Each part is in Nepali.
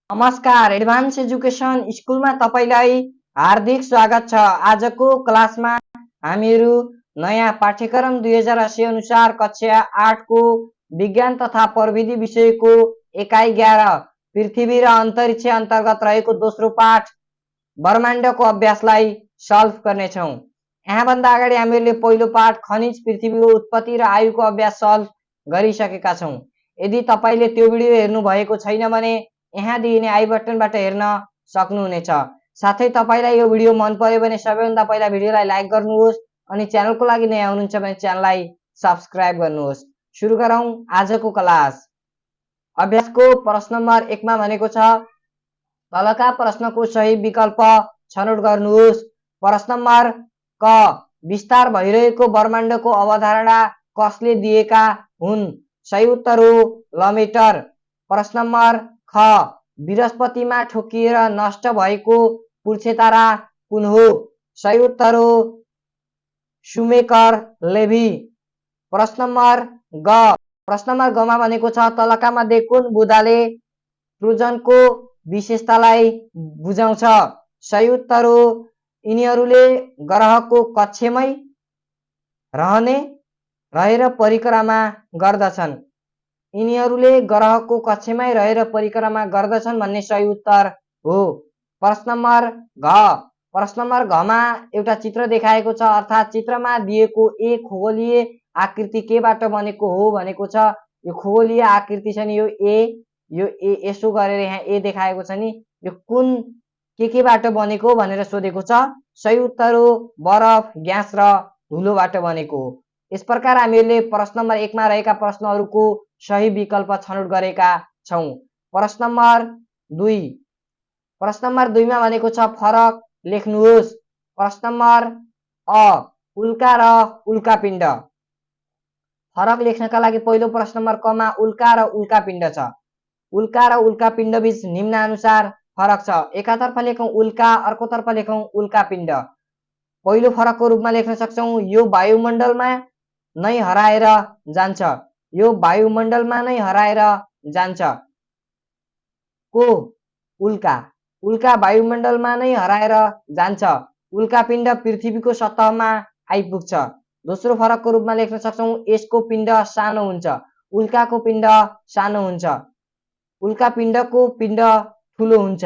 नमस्कार, एडभान्स एजुकेसन स्कुलमा तपाईलाई हार्दिक स्वागत छ। आजको क्लासमा हामीहरू नयाँ पाठ्यक्रम 2080 अनुसार कक्षा 8 को विज्ञान तथा प्रविधि विषयको एकाइ 11 पृथ्वी र अन्तरिक्ष अन्तर्गत रहेको दोस्रो पाठ ब्रह्माण्डको अभ्यासलाई सल्भ गर्नेछौँ। यहाँभन्दा अगाडि हामीहरूले पहिलो पाठ खनिज पृथ्वीको उत्पत्ति र आयुको अभ्यास सल्भ गरिसकेका छौँ। यदि तपाईले त्यो भिडियो हेर्नु भएको छैन भने यहाँ दिइने आई बटनबाट हेर्न सक्नुहुनेछ। साथै तपाईलाई यो भिडियो मन पर्यो भने सबैभन्दा पहिला भिडियोलाई लाइक गर्नुहोस् अनि च्यानलको लागि नयाँ हुनुहुन्छ भने च्यानललाई सब्स्क्राइब गर्नुहोस्। सुरु गरौँ आजको क्लास। अभ्यासको प्रश्न नम्बर 1 मा भनेको छ तलका प्रश्नको सही विकल्प छनौट गर्नुहोस्। प्रश्न नम्बर क विस्तार भइरहेको ब्रह्माण्डको अवधारणा कसले दिएका हुन्? सही उत्तर हो लमेटर। प्रश्न नम्बर ख बृहस्पतिमा ठोकिएर नष्ट भएको पूर्णेतारा कुन हो? सही उत्तर हो शुमेकर लेभी। प्रश्न नम्बर ग मा भनेको छ तलका मध्ये कुन बुँदाले ट्रोजनको विशेषतालाई बुझाउँछ? सही उत्तर हो यिनीहरूले ग्रहको कक्षामै रहेर परिक्रमा गर्दछन्। यिनीहरूले ग्रहको कक्षामै रहेर परिक्रमा गर्दछन् भन्ने सही उत्तर हो। प्रश्न नम्बर घ मा एउटा चित्र देखाएको छ अर्थात् चित्रमा दिएको एक खगोलीय आकृति केबाट बनेको हो भनेको छ। यो खगोलीय आकृति छ नि, यो ए यसो गरेर यहाँ ए देखाएको छ नि, यो कुन केबाट बनेको भनेर सोधेको छ। सही उत्तर हो बरफ, ग्यास र धुलोबाट बनेको हो। यस प्रकार हामीहरूले प्रश्न नम्बर 1 मा रहेका प्रश्नहरूको सही विकल्प छनौट गरेका छौँ। प्रश्न नम्बर 2 मा भनेको छ फरक लेख्नुहोस्। प्रश्न नम्बर अ उल्का र उल्कापिण्ड। फरक लेख्नका लागि पहिलो प्रश्न नम्बर क मा उल्का र उल्कापिण्ड छ। उल्का र उल्कापिण्ड बीच निम्नानुसार फरक छ। एकातर्फ लेखौँ उल्का, अर्कोतर्फ लेखौँ उल्कापिण्ड। पहिलो फरकको रूपमा लेख्न सक्छौँ यो वायुमण्डलमा नै हराएर जान्छ। यो वायुमण्डलमा नै हराएर जान्छ। को उल्का वायुमण्डलमा नै हराएर जान्छ। उल्कापिण्ड पृथ्वीको सतहमा आइपुग्छ। दोस्रो फरकको रूपमा लेख्न सक्छौँ यसको पिण्ड सानो हुन्छ, उल्काको पिण्ड सानो हुन्छ, उल्कापिण्डको पिण्ड ठुलो हुन्छ।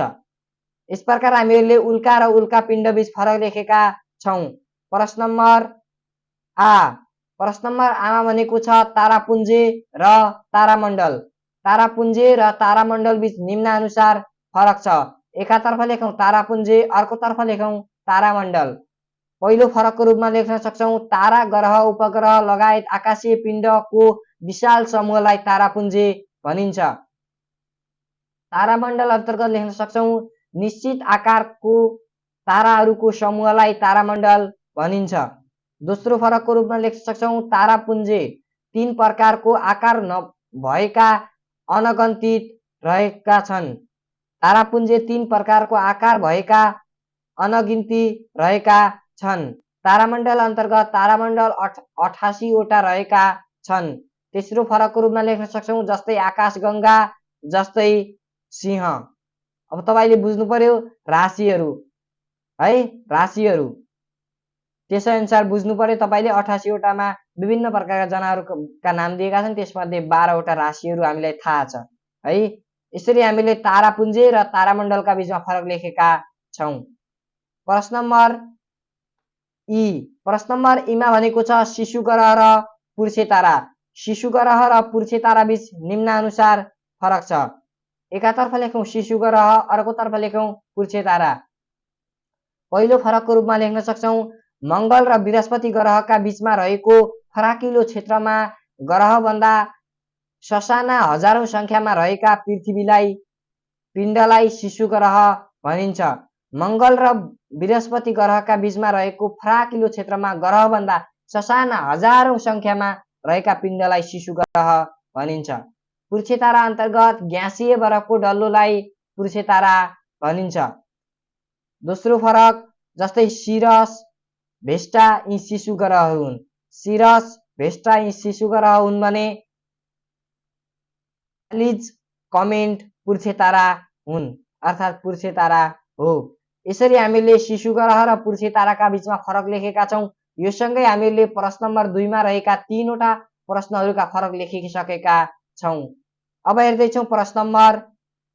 यस प्रकार हामीहरूले उल्का र उल्कापिण्ड बीच फरक लेखेका छौँ। प्रश्न नम्बर आ भनेको छ तारापुञ्ज र तारामण्डल। तारापुञ्ज र तारामण्डल बीच निम्नानुसार फरक छ। एकातर्फ लेखौँ तारापुञ्ज, अर्कोतर्फ लेखौँ तारामण्डल। पहिलो फरकको रूपमा लेख्न सक्छौँ तारा, ग्रह, उपग्रह लगायत आकाशीय पिण्डको विशाल समूहलाई तारापुञ्ज भनिन्छ। तारामण्डल अन्तर्गत लेख्न सक्छौँ निश्चित आकारको ताराहरूको समूहलाई तारामण्डल भनिन्छ। दोस्रो फरकको रूपमा लेख्न सक्छौँ तारापुञ्ज 3 प्रकारको आकार भएका अनगन्तित रहेका छन्। तारापुञ्ज 3 प्रकारको आकार भएका अनगिन्ती रहेका छन्। तारामण्डल अन्तर्गत तारामण्डल 88 वटा रहेका छन्। तेस्रो फरकको रूपमा लेख्न सक्छौँ जस्तै आकाशगङ्गा, जस्तै सिंह। अब तपाईले बुझ्नु पर्यो राशिहरू है, राशिहरू त्यसै अनुसार बुझ्नु पर्यो। तपाईले 88 वटामा विभिन्न प्रकारका जनावरका नाम दिएका छन्, त्यसमध्ये 12 वटा राशिहरू हामीलाई थाहा छ है। यसरी हामीले तारापुञ्ज र तारामण्डलका बीचमा फरक लेखेका छौँ। प्रश्न नम्बर ई मा भनेको छ शिशु ग्रह र पूर्णेतारा। शिशु ग्रह र पूर्णेतारा बीच निम्नानुसार फरक छ। एकातर्फ लेखौँ शिशु ग्रह, अर्कोतर्फ लेखौँ पूर्णेतारा। पहिलो फरकको रूपमा लेख्न सक्छौँ मङ्गल र बृहस्पति ग्रहका बीचमा रहेको फराकिलो क्षेत्रमा ग्रहभन्दा ससाना हजारौं संख्यामा रहेका पिण्डलाई शिशु ग्रह भनिन्छ। मङ्गल र बृहस्पति ग्रहका बीचमा रहेको फराकिलो क्षेत्रमा ग्रहभन्दा ससाना हजारौं संख्यामा रहेका पिण्डलाई शिशु ग्रह भनिन्छ। पूर्णेतारा अन्तर्गत ग्यासीय बरफको डल्लोलाई पूर्णेतारा भनिन्छ। दोस्रो फरक जस्तै सिरस, भेस्टा यी शिशु ग्रहहरू हुन्। सिरस, भेस्टा यी शिशु ग्रह हुन् भने प्लिज कमेन्ट पूर्णेतारा हुन् अर्थात् पुरुषे तारा हो। यसरी हामीले शिशु ग्रह र पुरुषे ताराका बीचमा फरक लेखेका छौँ। यो सँगै हामीले प्रश्न नम्बर 2 मा रहेका 3 वटा प्रश्नहरूका फरक लेखिसकेका छौँ। अब हेर्दैछौँ प्रश्न नम्बर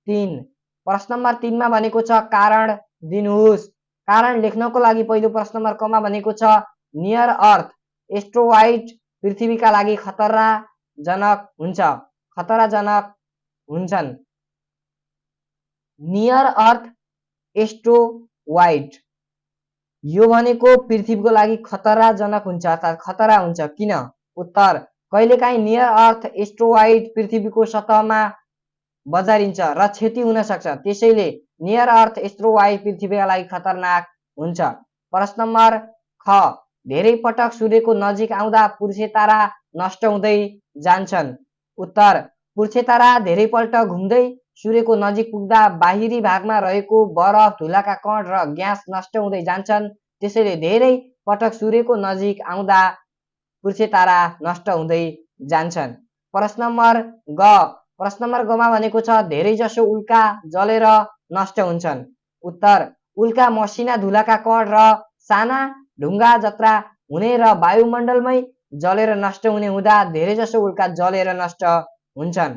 3। प्रश्न नम्बर 3 मा भनेको छ कारण दिनुहोस्। कारण लेख्नको लागि पहिलो प्रश्न नम्बर क मा भनेको छ नियर अर्थ एस्ट्रोइड पृथ्वीका लागि खतराजनक हुन्छन्। नियर अर्थ एस्ट्रोइड यो भनेको पृथ्वीको लागि खतराजनक हुन्छ अर्थात् खतरा हुन्छ। किन? उत्तर कहिलेकाहीँ नियर अर्थ एस्ट्रोइड पृथ्वीको सतहमा बजारिन्छ र क्षति हुन सक्छ। त्यसैले नियर अर्थ एस्ट्रोइड पृथ्वीका लागि खतरनाक हुन्छ। प्रश्न नम्बर ख धेरै पटक सूर्यको नजिक आउँदा पुरुषे तारा नष्ट हुँदै जान्छन्। उत्तर पुरुषे तारा धेरैपल्ट घुम्दै सूर्यको नजिक पुग्दा बाहिरी भागमा रहेको बरफ, धुलाका कण र ग्यास नष्ट हुँदै जान्छन्। त्यसैले धेरै पटक सूर्यको नजिक आउँदा पुरुषे तारा नष्ट हुँदै जान्छन्। प्रश्न नम्बर ग मा भनेको छ धेरैजसो उल्का जलेर नष्ट हुन्छन्। उत्तर उल्का मसिना धुलाका कण र साना ढुङ्गा जत्रा हुने र वायुमण्डलमै जलेर नष्ट हुने हुँदा धेरैजसो उल्का जलेर नष्ट हुन्छन्।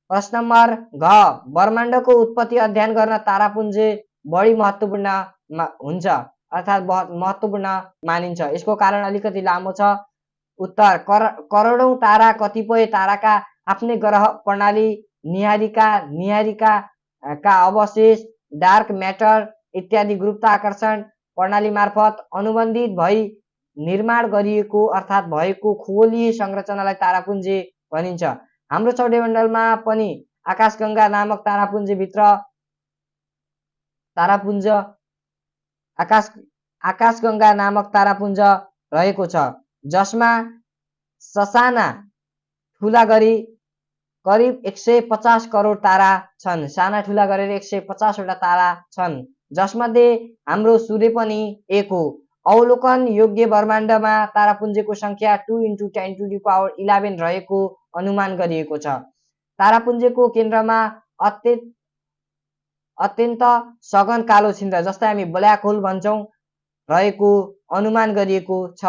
प्रश्न नम्बर घ ब्रह्माण्डको उत्पत्ति अध्ययन गर्न तारापुञ्ज बढी महत्त्वपूर्ण हुन्छ अर्थात् महत्त्वपूर्ण मानिन्छ। यसको कारण अलिकति लामो छ। उत्तर करोडौं तारा, कतिपय ताराका आफ्नै ग्रह प्रणाली, निहारिकाका अवशेष, डार्क म्याटर इत्यादि गुरुत्वाकर्षण प्रणाली मार्फत अनुबन्धित भई निर्माण गरिएको अर्थात् भएको खगोलीय संरचनालाई तारापुञ्ज भनिन्छ। हाम्रो सौर्यमण्डलमा पनि आकाशगंगा नामक आकाशगंगा नामक तारापुञ्ज रहेको छ, जसमा ससाना ठुला गरी करिब 150 करोड तारा छन्। साना ठुला गरेर 150 वटा तारा छन्, जसमध्ये हाम्रो सूर्य पनि एक हो। अवलोकन योग्य ब्रह्माण्डमा तारापुञ्जको संख्या 2 × 10⁻11 रहेको अनुमान गरिएको छ। तारापुञ्जको केन्द्रमा अत्यन्त सघन कालो छिद्र, जसलाई हामी ब्ल्याक होल भन्छौँ, रहेको अनुमान गरिएको छ।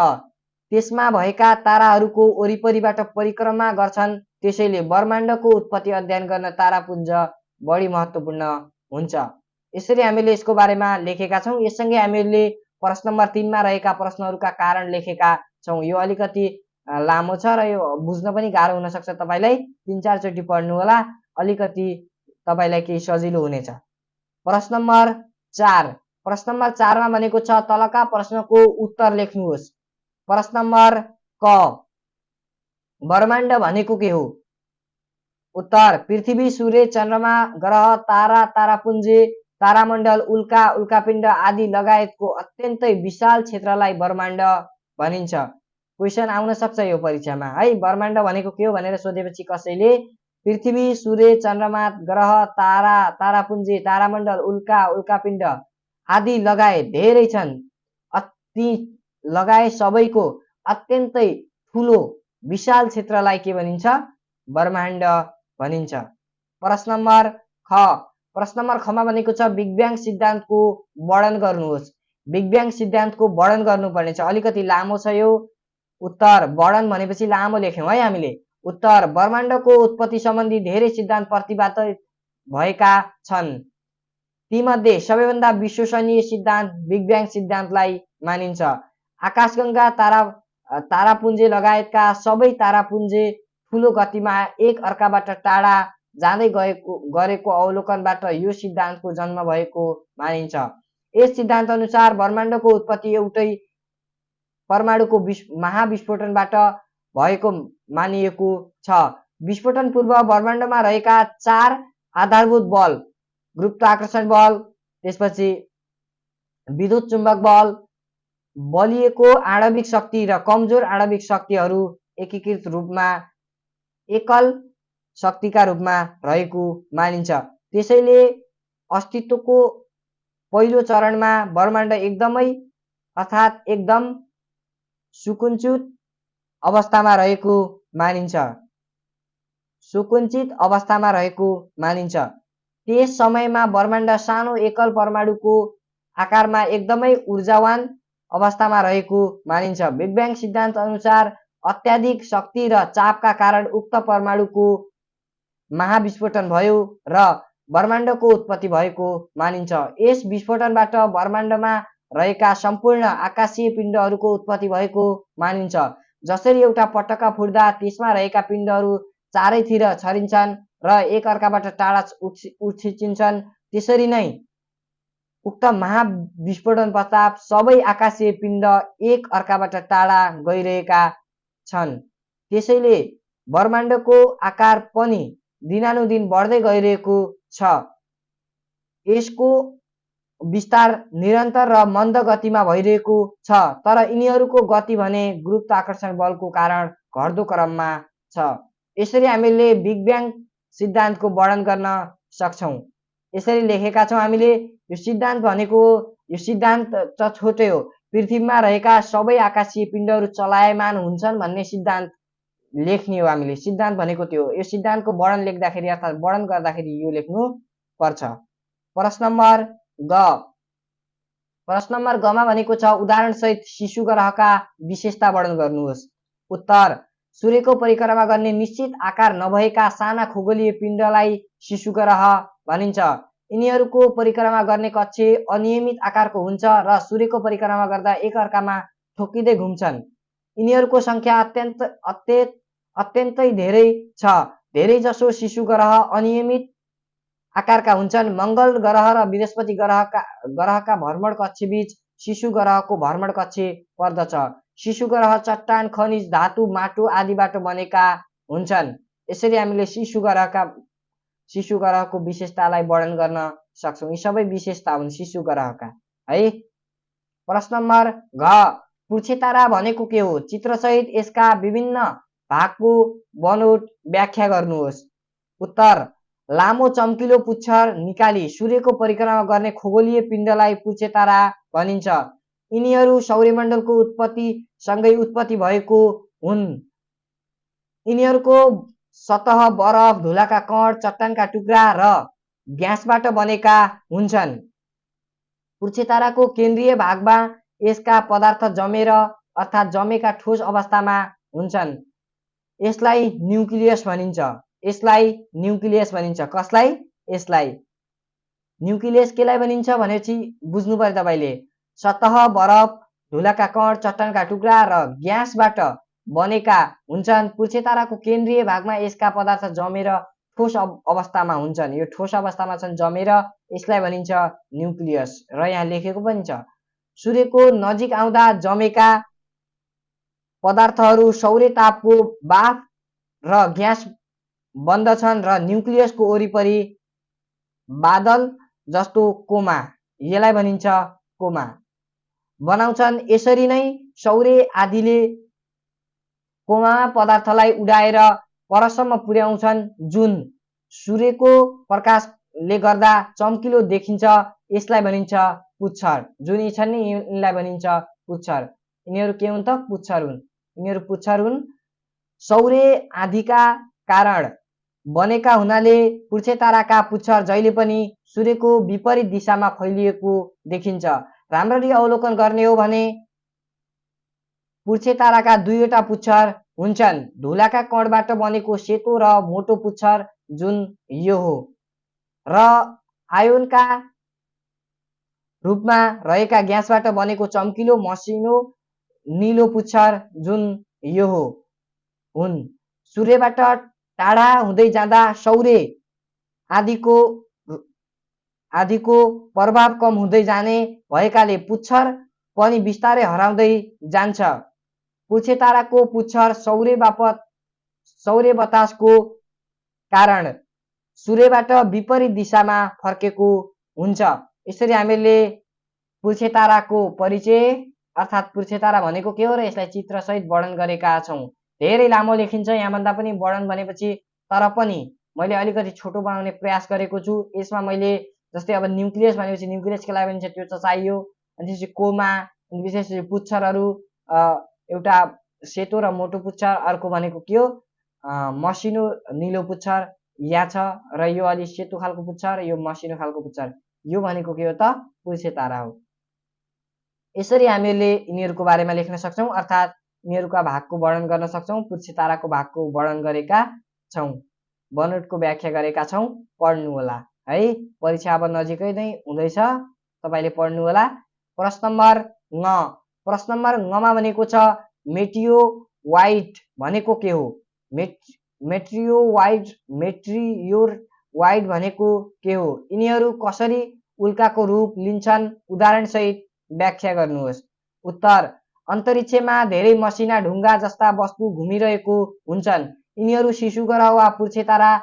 त्यसमा भएका ताराहरूको वरिपरिबाट परिक्रमा गर्छन्। त्यसैले ब्रह्माण्डको उत्पत्ति अध्ययन गर्न तारापुञ्ज बढी महत्त्वपूर्ण हुन्छ। यसरी हामीले यसको बारेमा लेखेका छौँ। यससँगै हामीले प्रश्न नम्बर 3 मा रहेका प्रश्नहरूका कारण लेखेका छौँ। यो अलिकति लामो छ र यो बुझ्न पनि गाह्रो हुन सक्छ। तपाईलाई 3-4 चोटि पढ्नु होला, अलिकति तपाईलाई केही सजिलो हुनेछ। प्रश्न नम्बर 4 मा भनेको छ तलका प्रश्नको उत्तर लेख्नुहोस्। प्रश्न नम्बर क ब्रह्माण्ड भनेको के हो? उत्तर पृथ्वी, सूर्य, चन्द्रमा, ग्रह, तारा, तारापुञ्ज, तारामण्डल, उल्का, उल्कापिण्ड आदि लगायतको अत्यन्तै विशाल क्षेत्रलाई ब्रह्माण्ड भनिन्छ। क्वेसन आउन सक्छ यो परीक्षामा है। ब्रह्माण्ड भनेको के हो भनेर सोधेपछि कसैले पृथ्वी, सूर्य, चन्द्रमा, ग्रह, तारा, तारापुञ्ज, तारामण्डल, उल्का, उल्कापिण्ड आदि लगायत धेरै छन्, ती लगाए सबैको अत्यन्तै ठुलो विशाल क्षेत्रलाई के भनिन्छ? ब्रह्माण्ड भनिन्छ। प्रश्न नम्बर ख मा भनेको छ बिग ब्याङ सिद्धान्तको वर्णन गर्नुहोस्। बिग ब्याङ सिद्धान्तको वर्णन गर्नुपर्नेछ, अलिकति लामो छ यो। उत्तर वर्णन भनेपछि लामो लेख्यौँ है हामीले। उत्तर ब्रह्माण्डको उत्पत्ति सम्बन्धी धेरै सिद्धान्त प्रतिपादित भएका छन्। तीमध्ये सबैभन्दा विश्वसनीय सिद्धान्त बिग ब्याङ सिद्धान्तलाई मानिन्छ। आकाशगंगा, तारापुञ्ज लगायतका सबै तारापुञ्ज ठुलो गतिमा एक अर्काबाट टाढा जाँदै गरेको अवलोकनबाट यो सिद्धान्तको जन्म भएको मानिन्छ। यस सिद्धान्त अनुसार ब्रह्माण्डको उत्पत्ति एउटै परमाणुको महाविस्फोटनबाट भएको मानिएको छ। विस्फोटन पूर्व ब्रह्माण्डमा रहेका 4 आधारभूत बल, गुरुत्वाकर्षण बल, त्यसपछि विद्युत चुम्बक बल, बलिएको आणविक शक्ति र कमजोर आणविक शक्तिहरू एकीकृत रूपमा एकल शक्तिका रूपमा रहेको मानिन्छ। त्यसैले अस्तित्वको पहिलो चरणमा ब्रह्माण्ड एकदम सुकुञ्चित अवस्थामा रहेको मानिन्छ। त्यस समयमा ब्रह्माण्ड सानो एकल परमाणुको आकारमा एकदमै ऊर्जावान अवस्थामा रहेको मानिन्छ। बिग ब्याङ सिद्धान्त अनुसार अत्याधिक शक्ति र चापका कारण उक्त परमाणुको महाविस्फोटन भयो र ब्रह्माण्डको उत्पत्ति भएको मानिन्छ। यस विस्फोटनबाट ब्रह्माण्डमा रहेका सम्पूर्ण आकाशीय पिण्डहरूको उत्पत्ति भएको मानिन्छ। जसरी एउटा पटक्का फुट्दा त्यसमा रहेका पिण्डहरू चारैतिर छरिन्छन् र एक अर्काबाट टाढा उछिन्छन्, त्यसरी नै उक्त महाविस्फोटन पश्चात सबै आकाशीय पिण्ड एक अर्काबाट टाढा गइरहेका छन्। त्यसैले ब्रह्माण्डको आकार पनि दिनानुदिन बढ्दै गइरहेको छ। यसको विस्तार निरन्तर र मन्द गतिमा भइरहेको छ, तर यिनीहरूको गति भने गुरुत्वाकर्षण बलको कारण घट्दो क्रममा छ। यसरी हामीले बिग ब्याङ सिद्धान्तको वर्णन गर्न सक्छौं। यसरी लेखेका छौं हामीले। यो सिद्धान्त भनेको, यो सिद्धान्त त छोटै हो, पृथ्वीमा रहेका सबै आकाशीय पिण्डहरू चलायमान हुन्छन् भन्ने सिद्धान्त लेख्ने हो हामीले। सिद्धान्त भनेको त्यो हो। यो सिद्धान्तको वर्णन लेख्दाखेरि अर्थात् वर्णन गर्दाखेरि यो लेख्नु पर्छ। प्रश्न नम्बर ग। प्रश्न नम्बर गमा भनेको छ उदाहरण सहित शिशु ग्रहका विशेषता वर्णन गर्नुहोस्। उत्तर: सूर्यको परिक्रमा गर्ने निश्चित आकार नभएका साना खगोलीय पिण्डलाई शिशु ग्रह भनिन्छ। यिनीहरूको परिक्रमा गर्ने कक्ष अनियमित आकारको हुन्छ र सूर्यको परिक्रमा गर्दा एक अर्कामा ठोकिँदै घुम्छन्। यिनीहरूको संख्या अत्यन्तै धेरै छ। धेरै जसो शिशु ग्रह अनियमित आकारका हुन्छन्। मंगल ग्रह र बृहस्पति ग्रहका भ्रमण कक्ष बीच शिशु ग्रहको भ्रमण कक्ष पर्दछ। शिशु ग्रह चट्टान, खनिज, धातु, माटो आदिबाट बनेका हुन्छन्। यसरी हामीले शिशु ग्रहको विशेषतालाई वर्णन गर्न सक्छौं। यी सबै विशेषता हुन् शिशु ग्रहका, है। प्रश्न नम्बर घ। पुच्छे तारा भनेको के हो? चित्रसहित यसका विभिन्न भागको बनोट व्याख्या गर्नुहोस्। उत्तर: लामो चम्किलो पुच्छर निकाली सूर्यको परिक्रमा गर्ने खगोलीय पिण्डलाई पुच्छे तारा भनिन्छ। यिनीहरू सौर्यमण्डलको उत्पत्तिसँगै उत्पत्ति भएको हुन्। यिनीहरूको सतह बरफ, धुलाका कण, चट्टानका टुक्रा र ग्यासबाट बनेका हुन्छन्। पुच्छे ताराको केन्द्रीय भागमा यसका पदार्थ जमेर अर्थात् जमेका ठोस अवस्थामा हुन्छन्। यसलाई न्युक्लियस भनिन्छ। यसलाई न्युक्लियस भनिन्छ। कसलाई? यसलाई न्युक्लियस केलाई भनिन्छ भनेपछि बुझ्नु पर्यो तपाईले। सतह बरफ, धुलाका कण, चट्टानका टुक्रा र ग्यासबाट बनेका हुन्छन्। पुच्छे ताराको केन्द्रीय भागमा यसका पदार्थ जमेर ठोस अवस्थामा हुन्छन्। यो ठोस अवस्थामा छन् जमेर, यसलाई भनिन्छ न्युक्लियस। र यहाँ लेखेको पनि छ, सूर्यको नजिक आउँदा जमेका पदार्थहरू सौर्य तापको बाफ र ग्यास बन्दछन् र न्युक्लियसको वरिपरि बादल जस्तो कोमा, यसलाई भनिन्छ कोमा, बनाउँछन्। यसरी नै सौर्य आँधीले कोमामा पदार्थलाई उडाएर परसम्म पुर्याउँछन्, जुन सूर्यको प्रकाशले गर्दा चम्किलो देखिन्छ। यसलाई भनिन्छ पुच्छर। जुन यी छन् नि, यिनलाई भनिन्छ पुच्छर। यिनीहरू के हुन् त? पुच्छर हुन्। यिनीहरू पुच्छर हुन्। सौर्य आँधीका कारण बनेका हुनाले पुच्छे ताराका पुच्छर जहिले पनि सूर्यको विपरीत दिशामा फैलिएको देखिन्छ। राम्ररी अवलोकन गर्ने हो भने पुच्छे ताराका दुईवटा पुच्छर हुन्छन्। धुलाका कणबाट बनेको सेतो र मोटो पुच्छर, जुन यो हो, र आयोनका रूपमा रहेका ग्यासबाट बनेको चम्किलो मसिनो नीलो पुच्छर, जुन यो हो, हुन्। सूर्यबाट टाढा हुँदै जाँदा सौर्य आँधीको प्रभाव कम हुँदै जाने भएकाले पुच्छर पनि बिस्तारै हराउँदै जान्छ। पुच्छे ताराको पुच्छर सौर्य बतासको कारण सूर्यबाट विपरीत दिशामा फर्केको हुन्छ। यसरी हामीले पुच्छे ताराको परिचय अर्थात् पुच्छे तारा भनेको के हो र यसलाई चित्रसहित वर्णन गरेका छौं। धेरै लामो लेखिन्छ यहाँभन्दा पनि वर्णन भनेपछि, तर पनि मैले अलिकति छोटो बनाउने प्रयास गरेको छु। यसमा मैले जस्तै अब न्युक्लियस भनेपछि न्युक्लियस केलाई भनिन्छ त्यो त चाहियो। अनि त्यसपछि कोमा, विशेष पुच्छरहरू, एउटा सेतो र मोटो पुच्छर, अर्को भनेको के हो मसिनो नीलो पुच्छर, या छ र यो अलि सेतो खालको पुच्छ र यो मसिनो खालको पुच्छ। यो भनेको के हो त? पुच्छे तारा हो। यसरी हामीले यिनीहरूको बारेमा लेख्न सक्छौँ, अर्थात् यिनीहरूका भागको वर्णन गर्न सक्छौँ। पुच्छे ताराको भागको वर्णन गरेका छौँ, बनोटको व्याख्या गरेका छौँ। पढ्नु होला है, परीक्षा अब नजिकै नै हुँदैछ, तपाईँले पढ्नु होला। प्रश्न नम्बर ङ, प्रश्न नम्बर ङमा भनेको छ मेटियोवाइट भनेको के हो? मेट्रियोवाइट भनेको के हो? यिनीहरू कसरी उल्काको रूप लिन्छन्? उदाहरणसहित व्याख्या गर्नुहोस्। उत्तर, अन्तरिक्षमा धेरै मसिना ढुङ्गा जस्ता वस्तु घुमिरहेको हुन्छन्। यिनीहरू शिशु ग्रह वा पुच्छे तारा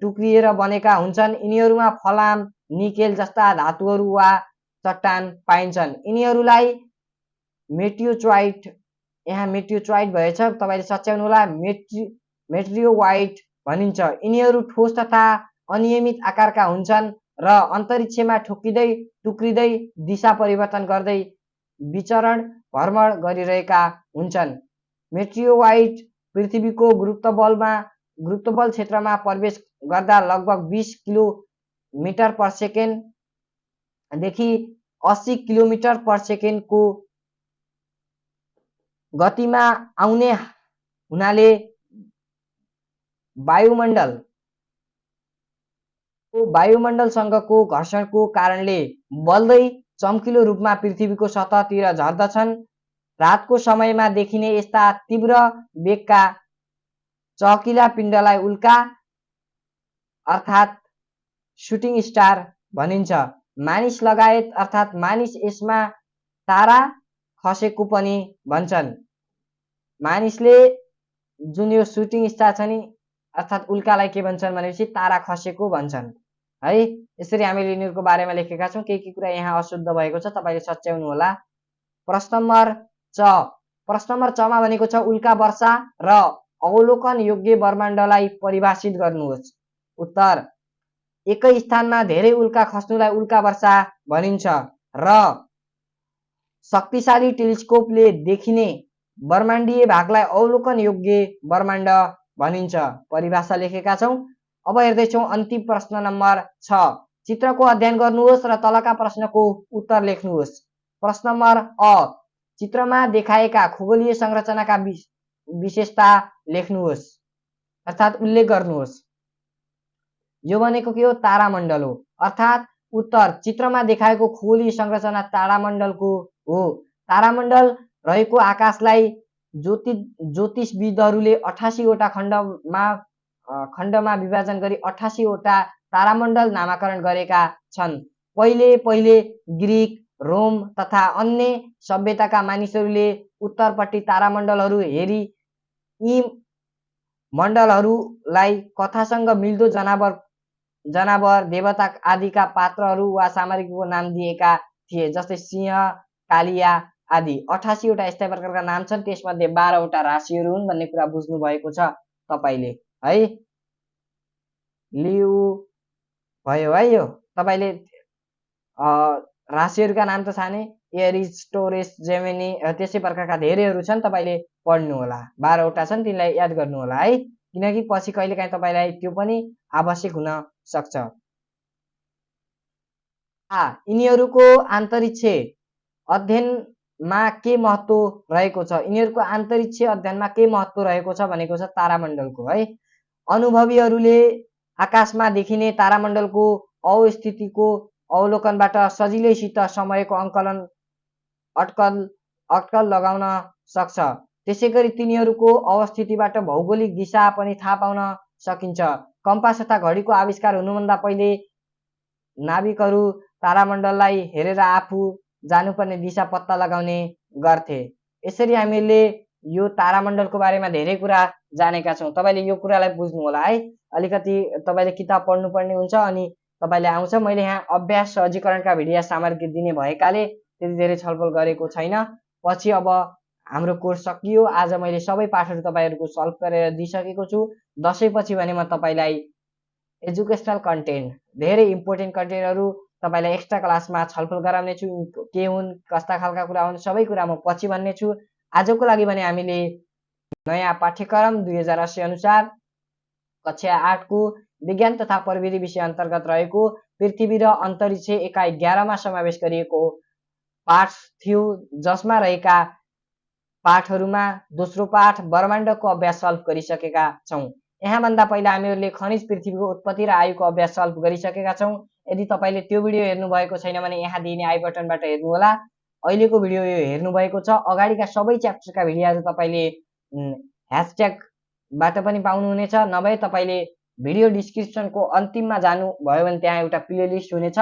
टुक्रिएर बनेका हुन्छन्। यिनीहरूमा फलाम, निकेल जस्ता धातुहरू वा चट्टान पाइन्छन्। यिनीहरूलाई मेटियोचोइट, यहाँ मेटियोचोइट भएछ, तपाईँले सच्याउनु होला। मेट्रियोवाइट भनिन्छ। यिनीहरू ठोस तथा अनियमित आकारका हुन्छन् र अन्तरिक्षमा ठोक्किँदै टुक्रिँदै दिशा परिवर्तन गर्दै विचरण भ्रमण गरिरहेका हुन्छन्। मेट्रियोवाइट पृथ्वीको गुरुत्वबल क्षेत्रमा प्रवेश गर्दा लगभग 20 किलोमिटर पर सेकेन्डदेखि 80 किलोमिटर पर सेकेन्डको गतिमा आउने हुनाले वायुमण्डलसँगको घर्षणको कारणले बल्दै चम्किलो रूपमा पृथ्वीको सतहतिर झर्दछन्। रातको समयमा देखिने यस्ता तीव्र वेगका चहकिला पिण्डलाई उल्का अर्थात् सुटिङ स्टार भनिन्छ। मानिस लगायत अर्थात् मानिस यसमा तारा खसेको पनि भन्छन्। मानिसले जुन यो सुटिङ स्टार छ नि अर्थात् उल्कालाई के भन्छन् भनेपछि तारा खसेको भन्छन् है। यसरी हामीले यिनीहरूको बारेमा लेखेका छौँ। के कुरा यहाँ अशुद्ध भएको छ तपाईँले सच्याउनु होला। प्रश्न नम्बर च, प्रश्न नम्बर चमा भनेको छ उल्का वर्षा र अवलोकन योग्य ब्रह्माण्डलाई परिभाषित गर्नुहोस्। उत्तर, एकै स्थानमा धेरै उल्का खस्नुलाई उल्का वर्षा भनिन्छ र शक्तिशाली टेलिस्कोपले देखिने ब्रह्माण्डीय भागलाई अवलोकन योग्य ब्रह्माण्ड भनिन्छ। परिभाषा लेखेका छौँ। अब हेर्दैछौँ अन्तिम प्रश्न नम्बर 6। चित्रको अध्ययन गर्नुहोस् र तलका प्रश्नको उत्तर लेख्नुहोस्। प्रश्न नम्बर अ, चित्रमा देखाएका खगोलीय संरचनाका विशेषता लेख्नुहोस् अर्थात् उल्लेख गर्नुहोस्। यो भनेको के हो? तारामण्डल हो। अर्थात् उत्तर, चित्रमा देखाएको खगोलीय संरचना तारामण्डलको हो। तारामण्डल रहेको आकाशलाई ज्योतिषविदहरूले 88 वटा खण्डमा विभाजन गरी 88 वटा तारामण्डल नामाकरण गरेका छन्। पहिले ग्रीक, रोम तथा अन्य सभ्यताका मानिसहरूले उत्तरपट्टि तारामण्डलहरू हेरी यी मण्डलहरूलाई कथासँग मिल्दो जनावर, देवता आदिका पात्रहरू वा सामग्रीको नाम दिएका थिए, जस्तै सिंह, कालिया आदि। 88 वटा यस्तै प्रकारका नाम छन्। त्यसमध्ये 12 वटा राशिहरू हुन् भन्ने कुरा बुझ्नु भएको छ तपाईँले है। लिउ भयो है। यो तपाईँले राशिहरूका नाम त थाहा नै, एरिस, टोरेस, जेमिनी, त्यसै प्रकारका धेरैहरू छन्। तपाईँले पढ्नु होला। 12 वटा छन्, तिनलाई याद गर्नु होला है, किनकि पछि कहिलेकाहीँ तपाईँलाई त्यो पनि आवश्यक हुन सक्छ। यिनीहरूको अन्तरिक्ष अध्ययनमा के महत्त्व रहेको छ? यिनीहरूको अन्तरिक्ष अध्ययनमा के महत्त्व रहेको छ भनेको छ तारामण्डलको है। अनुभवीहरूले आकाशमा देखिने तारामण्डलको अवस्थितिको अवलोकनबाट सजिलैसित समयको अट्कल लगाउन सक्छ। त्यसैगरी तिनीहरूको अवस्थितिबाट भौगोलिक दिशा पनि थाहा पाउन सकिन्छ। कम्पास तथा घडीको आविष्कार हुनुभन्दा पहिले नाविकहरू तारामण्डललाई हेरेर आफू जानुपर्ने दिशा पत्ता लगाउने गर्थे। यसरी हामीले यो तारामण्डलको बारेमा धेरै कुरा जानेका छौँ। तपाईँले यो कुरालाई बुझ्नु होला है। अलिकति तपाईँले किताब पढ्नुपर्ने हुन्छ अनि तपाईँले आउँछ। मैले यहाँ अभ्यास सहजीकरणका भिडियो सामग्री दिने भएकाले त्यति धेरै छलफल गरेको छैन। पछि अब हाम्रो कोर्स सकियो। आज मैले सबै पाठहरू तपाईँहरूको सल्भ गरेर दिइसकेको छु। दसैँपछि भने म तपाईँलाई एजुकेसनल कन्टेन्ट, धेरै इम्पोर्टेन्ट कन्टेन्टहरू तपाईँलाई एक्स्ट्रा क्लासमा छलफल गराउने छु। के हुन्, कस्ता खालका कुरा हुन्, सबै कुरा म पछि भन्ने छु। आजको लागि भने हामीले नयाँ पाठ्यक्रम 2080 अनुसार कक्षा 8 को विज्ञान तथा प्रविधि विषय अन्तर्गत रहेको पृथ्वी र अन्तरिक्ष एकाइ 11मा समावेश गरिएको पाठ थियो, जसमा रहेका पाठहरूमा दोस्रो पाठ ब्रह्माण्डको अभ्यास सल्भ गरिसकेका छौँ। यहाँभन्दा पहिला हामीहरूले खनिज पृथ्वीको उत्पत्ति र आयुको अभ्यास सल्भ गरिसकेका छौँ। यदि तपाईँले त्यो भिडियो हेर्नुभएको छैन भने यहाँ दिइने आई बटनबाट हेर्नुहोला। अहिलेको भिडियो यो हेर्नुभएको छ, अगाडिका सबै च्याप्टरका भिडियोहरू तपाईँले ह्यासट्यागबाट पनि पाउनुहुनेछ, नभए तपाईँले भिडियो डिस्क्रिप्सनको अन्तिममा जानुभयो भने त्यहाँ एउटा प्लेलिस्ट हुनेछ।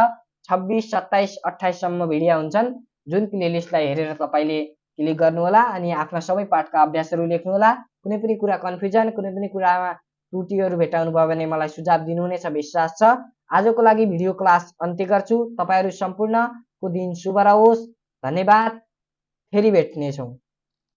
26, 27, 28 सम्म भिडियो हुन्छन्, जुन प्लेलिस्टलाई हेरेर तपाईँले क्लिक गर्नुहोला अनि आफ्ना सबै पाठका अभ्यासहरू लेख्नुहोला। कुनै पनि कुरा कन्फ्युजन, कुनै पनि कुरामा त्रुटिहरू भेटाउनु भयो भने मलाई सुझाव दिनुहुनेछ विश्वास छ। आजको लागि भिडियो क्लास अन्त्य गर्छु। तपाईँहरू सम्पूर्णको दिन शुभ रहोस्। धन्यवाद। फेरि भेट्नेछौँ।